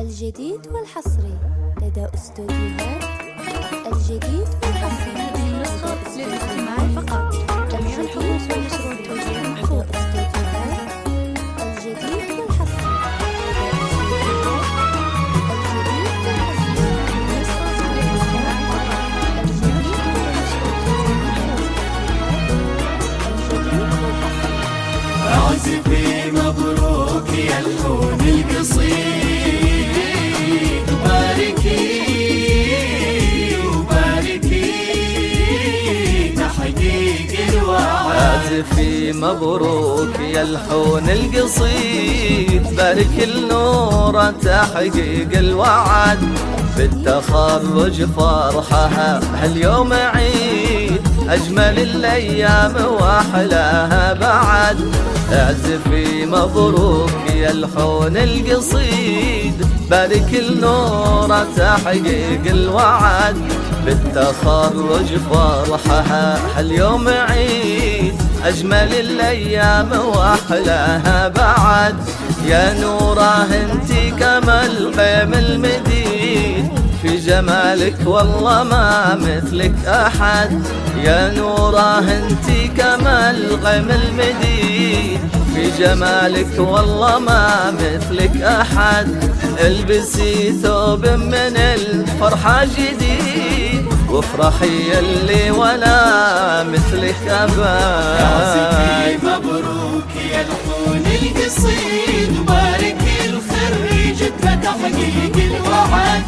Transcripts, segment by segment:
الجديد والحصري لدى استوديوهات الجديد والحصري نسخة للاستماع فقط. جميع الحقوق والشروط توزيع محفوظ. الجديد والحصري عازفي مبروك يا الحون القصيد، باركي وباركي تحقيق الوعد. عازفي مبروك يا الحون القصيد، بارك النور تحقيق الوعد. بالتخرج فرحها هاليوم عيد، أجمل الأيام وأحلاها بعد. اعزفي مبروك يا الحون القصيد، بارك النور تحقيق الوعد. بالتخرج فرحها هاليوم عيد، أجمل الأيام وأحلاها بعد. يا نوره انتي كما القيم المديد، في جمالك والله ما مثلك أحد. يا نوره انتي كما القيم المديد، في جمالك والله ما مثلك أحد. البسي ثوب من الفرحة جديد، وافرحي يلي ولا مثلك أبد. عازفي مبروك يا الحون القصيد، وبارك الخريج بتحقيق الوعد.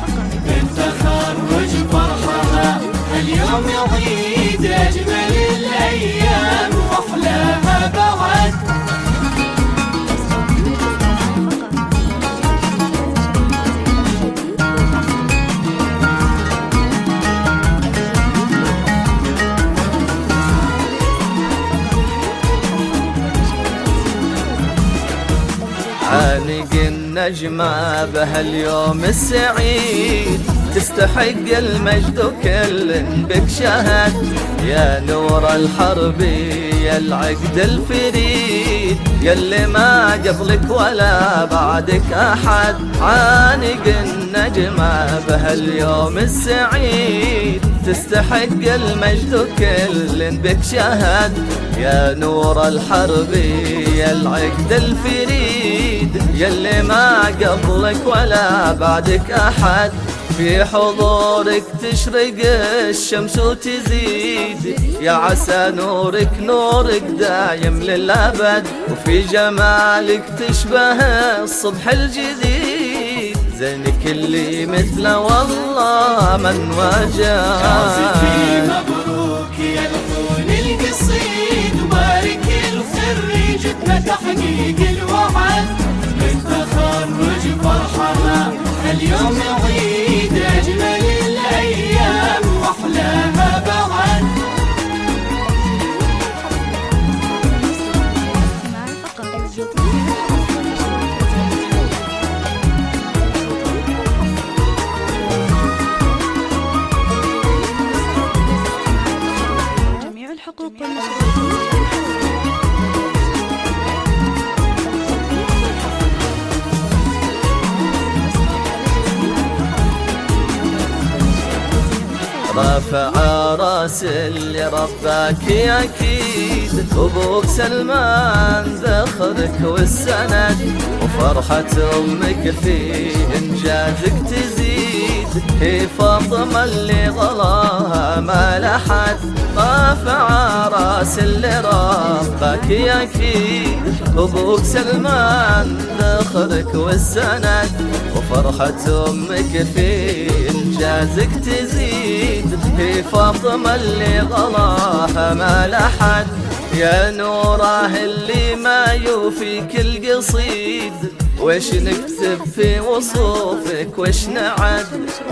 بالتخرج فرحها اليوم عيد، أجمل الأيام وأحلاها بعد. عانق النجمة بهاليوم السعيد، تستحق المجد وكل بك شهد. يا نور الحرب يا العقد الفريد، يلي ما قبلك ولا بعدك أحد. عانق النجمة بهاليوم السعيد، تستحق المجد وكل بك شهد. يا نور الحرب يا العقد الفريد، يلي ما قبلك ولا بعدك أحد. في حضورك تشرق الشمس وتزيد، يا عسى نورك دايم للأبد. وفي جمالك تشبه الصبح الجديد، زينك اللي مثله والله من وجد. عازفي مبروك يا الحون القصيد، وبارك الخريج بتحقيق الوعد. بالتخرج فرحها اليوم عيد، أجمل الأيام وأحلاها بعد. جميع الحقوق رافع راس اللي رباك اكيد، ابوك سلمان ذخرك والسند. وفرحة امك في انجازك تزيد، هي فاطمة اللي غلاها ما لحد. رافع راس اللي رباك اكيد، ابوك سلمان ذخرك والسند. وفرحة امك في انجازك تزيد، هي فاطمة اللي غلاها ما لحد. يا نوره اللي ما يوفيك القصيد، وش نكتب في وصوفك وش نعد.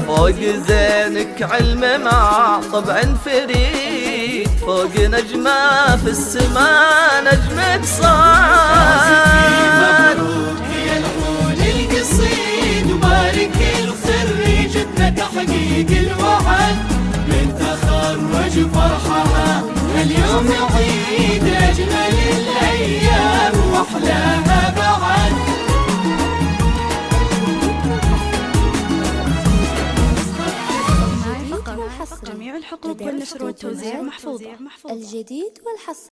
فوق زينك علم مع طبع فريد، فوق نجمة في السماء نجمك صاد. مبروك يا الحون القصيد، وبارك الخريج بتحقيق الوعد. بالتخرج فرحها اليوم عيد، أجمل الأيام وأحلاها بعد. والحصري جميع الحقوق لدى والنشر والتوزيع استوديوهات محفوظة. الجديد والحصري.